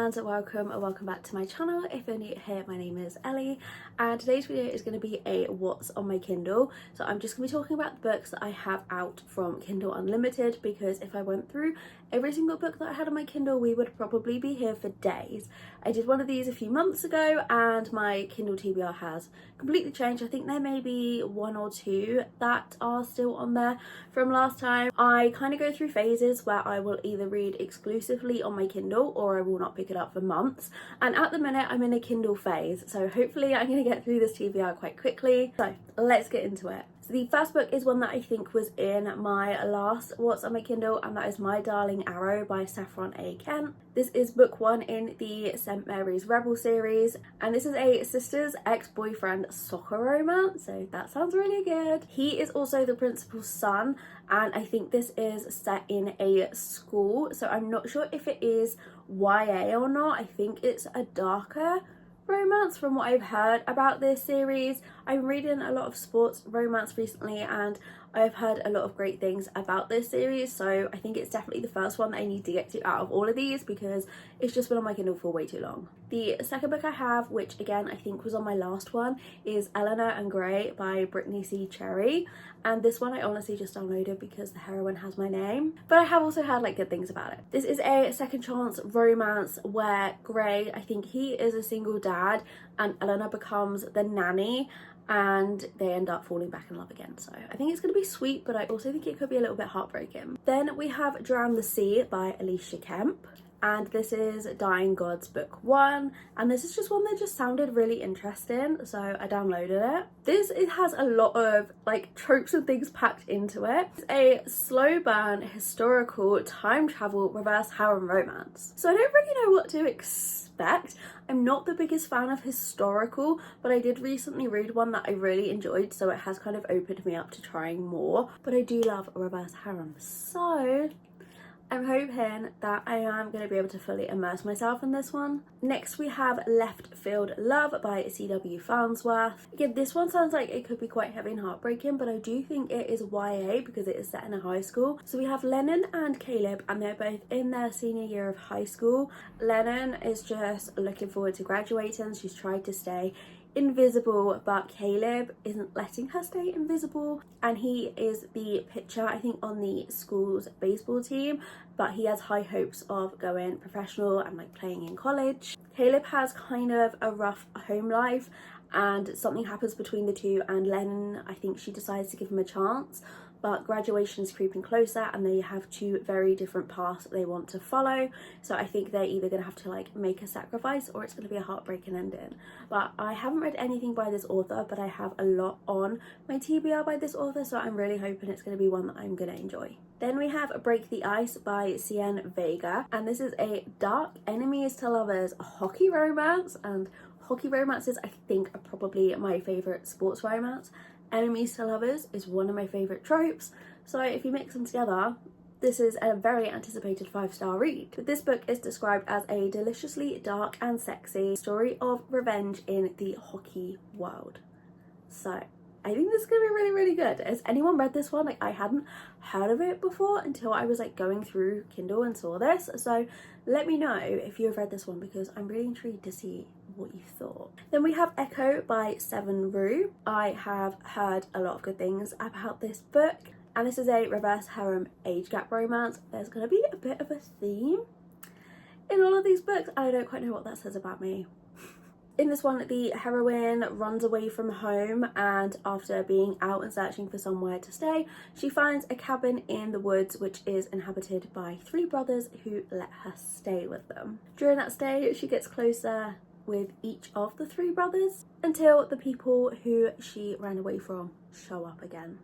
and welcome back to my channel. If you're new here, my name is Ellie and today's video is going to be a what's on my Kindle. So I'm just going to be talking about the books that I have out from Kindle Unlimited, because if I went through every single book that I had on my Kindle we would probably be here for days. I did one of these a few months ago and my Kindle TBR has completely changed. I think there may be one or two that are still on there from last time. I kind of go through phases where I will either read exclusively on my Kindle or I will not pick it up for months, and at the minute I'm in a Kindle phase, so hopefully I'm going to get through this TBR quite quickly. So let's get into it. So the first book is one that I think was in my last what's on my Kindle, and that is My Darling Arrow by Saffron A. Kent. This is book one in the St. Mary's Rebel series, and this is a sister's ex-boyfriend soccer romance, so that sounds really good. He is also the principal's son, and I think this is set in a school, so I'm not sure if it is YA or not. I think it's a darker romance from what I've heard about this series. I'm reading a lot of sports romance recently and I've heard a lot of great things about this series, so I think it's definitely the first one that I need to get to out of all of these because it's just been on my Kindle for way too long. The second book I have, which again I think was on my last one, is Eleanor and Gray by Brittany C. Cherry, and this one I honestly just downloaded because the heroine has my name, but I have also heard like good things about it. This is a second chance romance where Gray, I think he is a single dad and Eleanor becomes the nanny, and they end up falling back in love again. So I think it's going to be sweet, but I also think it could be a little bit heartbreaking. Then we have Drown the Sea by Alicia Kemp, and this is Dying Gods book one, and this is just one that just sounded really interesting, so I downloaded it. It has a lot of like tropes and things packed into it. It's a slow burn historical time travel reverse harem romance, so I don't really know what to expect. I'm not the biggest fan of historical, but I did recently read one that I really enjoyed, so it has kind of opened me up to trying more. But I do love a reverse harem, so I'm hoping that I am going to be able to fully immerse myself in this one. Next we have Left Field Love by C.W. Farnsworth. Again, this one sounds like it could be quite heavy and heartbreaking, but I do think it is YA because it is set in a high school. So we have Lennon and Caleb, and they're both in their senior year of high school. Lennon is just looking forward to graduating. She's tried to stay invisible, but Caleb isn't letting her stay invisible, and he is the pitcher I think on the school's baseball team, but he has high hopes of going professional and like playing in college. Caleb has kind of a rough home life and something happens between the two, and Lennon, I think she decides to give him a chance, but graduation is creeping closer and they have two very different paths that they want to follow. So I think they're either going to have to like make a sacrifice or it's going to be a heartbreaking ending. But I haven't read anything by this author, but I have a lot on my TBR by this author, so I'm really hoping it's going to be one that I'm going to enjoy. Then we have Break the Ice by Cien Vega, and this is a dark enemies to lovers hockey romance, and hockey romances I think are probably my favourite sports romance. Enemies to lovers is one of my favourite tropes, so if you mix them together, this is a very anticipated 5-star read. But this book is described as a deliciously dark and sexy story of revenge in the hockey world. So I think this is going to be really, really good. Has anyone read this one? Like, I hadn't heard of it before until I was like going through Kindle and saw this, so let me know if you have read this one because I'm really intrigued to see what you thought. Then we have Echo by Seven Rue. I have heard a lot of good things about this book, and this is a reverse harem age gap romance. There's going to be a bit of a theme in all of these books. I don't quite know what that says about me. In this one, the heroine runs away from home, and after being out and searching for somewhere to stay, she finds a cabin in the woods which is inhabited by 3 brothers who let her stay with them. During that stay, she gets closer with each of the 3 brothers until the people who she ran away from show up again.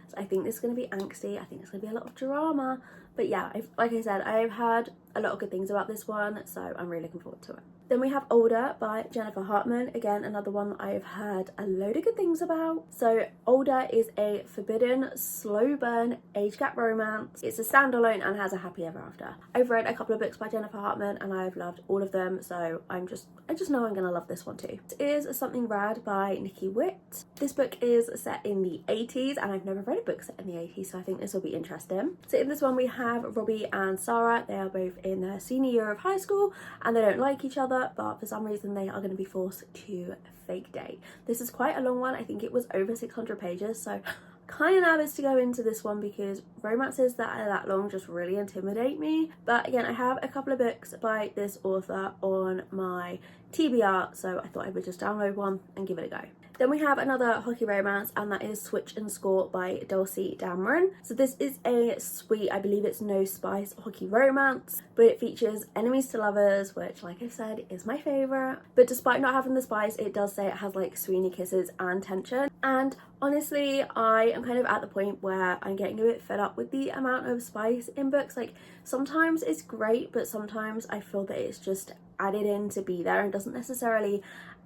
So I think this is going to be angsty. I think it's going to be a lot of drama, but yeah, like I said, I've heard a lot of good things about this one, so I'm really looking forward to it. Then we have Older by Jennifer Hartman, again another one that I've heard a load of good things about. So Older is a forbidden slow burn age gap romance. It's a standalone and has a happy ever after. I've read a couple of books by Jennifer Hartman and I've loved all of them, so I just know I'm gonna love this one too. It is Something Rad by Nikki Witt. This book is set in the 80s and I've never read a book set in the 80s, so I think this will be interesting. So in this one we have Robbie and Sarah. They are both in their senior year of high school and they don't like each other, but for some reason they are going to be forced to fake date. This is quite a long one. I think it was over 600 pages, so kind of nervous to go into this one because romances that are that long just really intimidate me. But again, I have a couple of books by this author on my TBR, so I thought I would just download one and give it a go. Then we have another hockey romance, and that is Switch and Score by Dulcie Dameron. So this is a sweet, I believe it's no spice hockey romance, but it features enemies to lovers, which like I said is my favourite. But despite not having the spice, it does say it has like Sweeney kisses and tension. And honestly, I am kind of at the point where I'm getting a bit fed up with the amount of spice in books. Like sometimes it's great, but sometimes I feel that it's just added in to be there and doesn't necessarily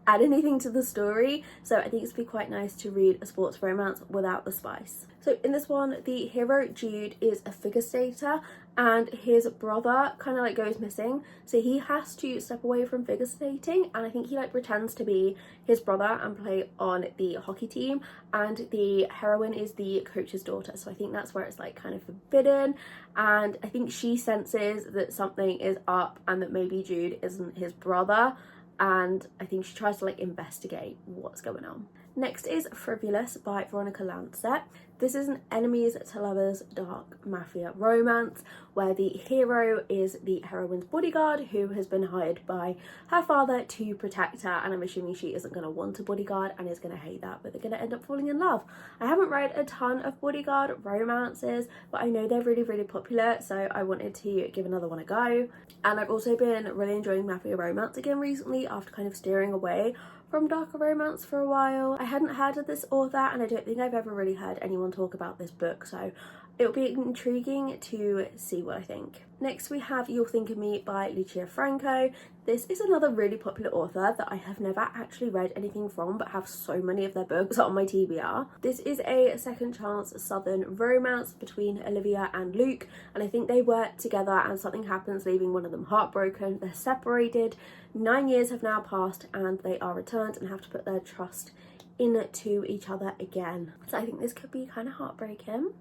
add anything to the story. So I think it's be quite nice to read a sports romance without the spice. So in this one, the hero Jude is a figure skater and his brother kind of like goes missing, so he has to step away from figure skating, and I think he like pretends to be his brother and play on the hockey team, and the heroine is the coach's daughter, so I think that's where it's like kind of forbidden. And I think she senses that something is up and that maybe Jude isn't his brother, and I think she tries to like investigate what's going on. Next is Frivolous by Veronica Lancet. This is an enemies to lovers dark mafia romance where the hero is the heroine's bodyguard who has been hired by her father to protect her, and I'm assuming she isn't going to want a bodyguard and is going to hate that, but they're going to end up falling in love. I haven't read a ton of bodyguard romances, but I know they're really popular, so I wanted to give another one a go. And I've also been really enjoying mafia romance again recently after kind of steering away from darker romance for a while. I hadn't heard of this author and I don't think I've ever really heard anyone talk about this book, so it'll be intriguing to see what I think. Next we have You'll Think of Me by Lucia Franco. This is another really popular author that I have never actually read anything from but have so many of their books on my TBR. This is a second chance southern romance between Olivia and Luke, and I think they work together and something happens leaving one of them heartbroken. They're separated, 9 years have now passed and they are returned and have to put their trust into each other again. So I think this could be kind of heartbreaking,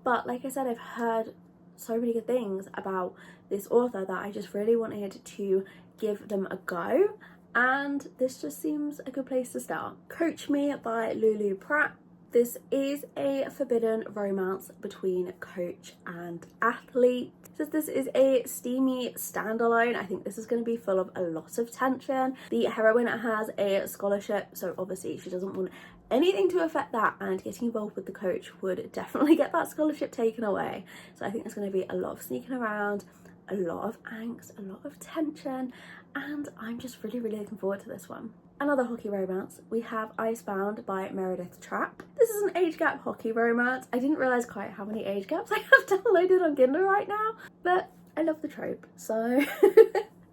but like I said, I've heard so many good things about this author that I just really wanted to give them a go, and this just seems a good place to start. Coach Me by Lulu Pratt. This is a forbidden romance between coach and athlete. So this is a steamy standalone. I think this is going to be full of a lot of tension. The heroine has a scholarship, so obviously she doesn't want anything to affect that, and getting involved with the coach would definitely get that scholarship taken away. So I think there's going to be a lot of sneaking around, a lot of angst, a lot of tension, and I'm just really looking forward to this one. Another hockey romance, we have Icebound by Meredith Trapp. This is an age gap hockey romance. I didn't realise quite how many age gaps I have downloaded on Kindle right now, but I love the trope, so.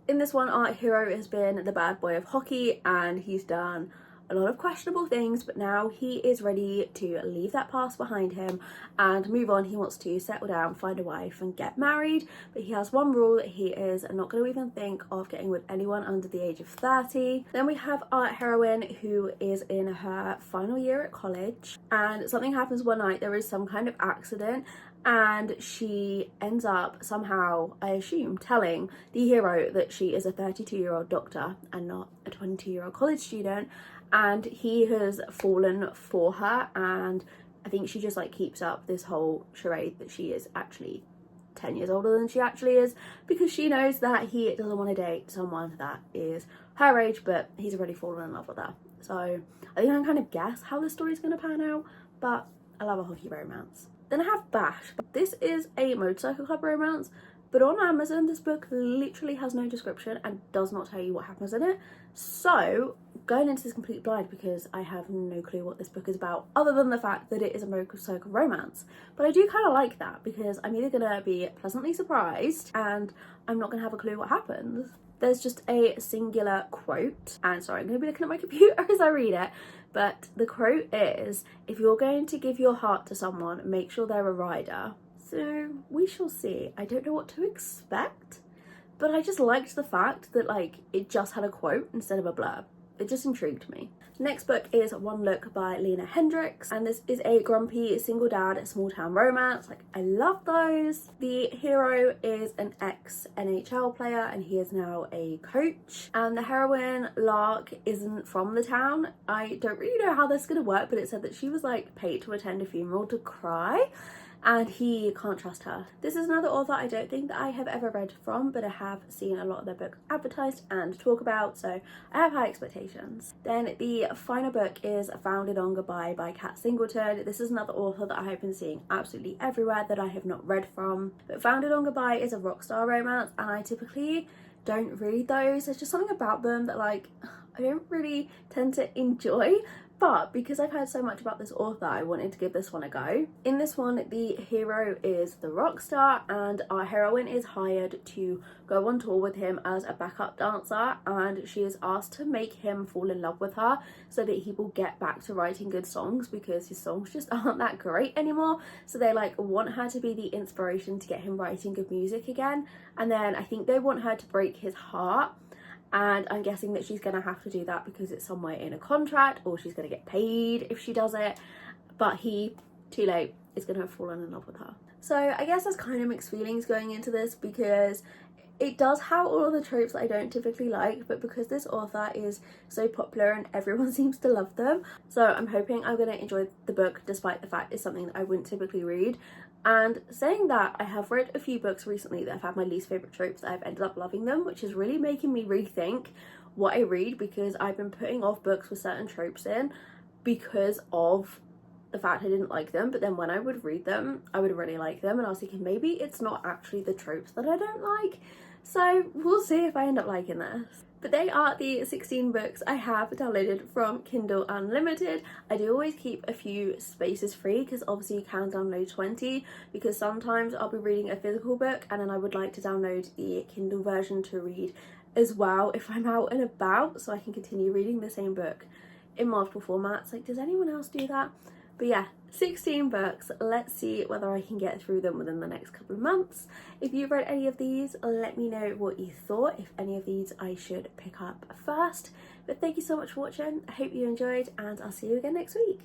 In this one, our hero has been the bad boy of hockey and he's done a lot of questionable things, but now he is ready to leave that past behind him and move on. He wants to settle down, find a wife and get married, but he has one rule: that he is not going to even think of getting with anyone under the age of 30. Then we have our heroine who is in her final year at college, and something happens one night. There is some kind of accident and she ends up somehow, I assume, telling the hero that she is a 32-year-old doctor and not a 22-year-old college student, and he has fallen for her, and I think she just like keeps up this whole charade that she is actually 10 years older than she actually is, because she knows that he doesn't want to date someone that is her age, but he's already fallen in love with her. So I think I can kind of guess how the story's going to pan out, but I love a hockey romance. Then I have Bash. This is a motorcycle club romance, but on Amazon this book literally has no description and does not tell you what happens in it. So going into this complete blind because I have no clue what this book is about other than the fact that it is a motorcycle romance. But I do kind of like that because I'm either going to be pleasantly surprised and I'm not going to have a clue what happens. There's just a singular quote, and sorry, I'm going to be looking at my computer as I read it, but the quote is, "If you're going to give your heart to someone, make sure they're a rider." So we shall see. I don't know what to expect, but I just liked the fact that like it just had a quote instead of a blurb. it just intrigued me. Next book is One Look by Lena Hendricks, and this is a grumpy single dad small town romance. Like, I love those. The hero is an ex-NHL player and he is now a coach, and the heroine Lark isn't from the town. I don't really know how this is going to work, but it said that she was like paid to attend a funeral to cry, and he can't trust her. This is another author I don't think that I have ever read from, but I have seen a lot of their books advertised and talk about, so I have high expectations. Then the final book is Found in On Goodbye by Kat Singleton. This is another author that I have been seeing absolutely everywhere that I have not read from. But Found in On Goodbye is a rock star romance, and I typically don't read those. There's just something about them that like I don't really tend to enjoy. But because I've heard so much about this author, I wanted to give this one a go. In this one, the hero is the rock star and our heroine is hired to go on tour with him as a backup dancer, and she is asked to make him fall in love with her so that he will get back to writing good songs, because his songs just aren't that great anymore. So they like want her to be the inspiration to get him writing good music again, and then I think they want her to break his heart. And I'm guessing that she's going to have to do that because it's somewhere in a contract, or she's going to get paid if she does it. But he, too late, is going to have fallen in love with her. So I guess there's kind of mixed feelings going into this, because it does have all of the tropes that I don't typically like, but because this author is so popular and everyone seems to love them, so I'm hoping I'm going to enjoy the book despite the fact it's something that I wouldn't typically read. And saying that, I have read a few books recently that have had my least favourite tropes that I've ended up loving them, which is really making me rethink what I read, because I've been putting off books with certain tropes in because of the fact I didn't like them, but then when I would read them, I would really like them, and I was thinking maybe it's not actually the tropes that I don't like. So we'll see if I end up liking this. But they are the 16 books I have downloaded from Kindle Unlimited. I do always keep a few spaces free, because obviously you can download 20, because sometimes I'll be reading a physical book and then I would like to download the Kindle version to read as well if I'm out and about, so I can continue reading the same book in multiple formats. Like, does anyone else do that? But yeah, 16 books. Let's see whether I can get through them within the next couple of months. If you've read any of these, let me know what you thought, if any of these I should pick up first. But thank you so much for watching. I hope you enjoyed, and I'll see you again next week.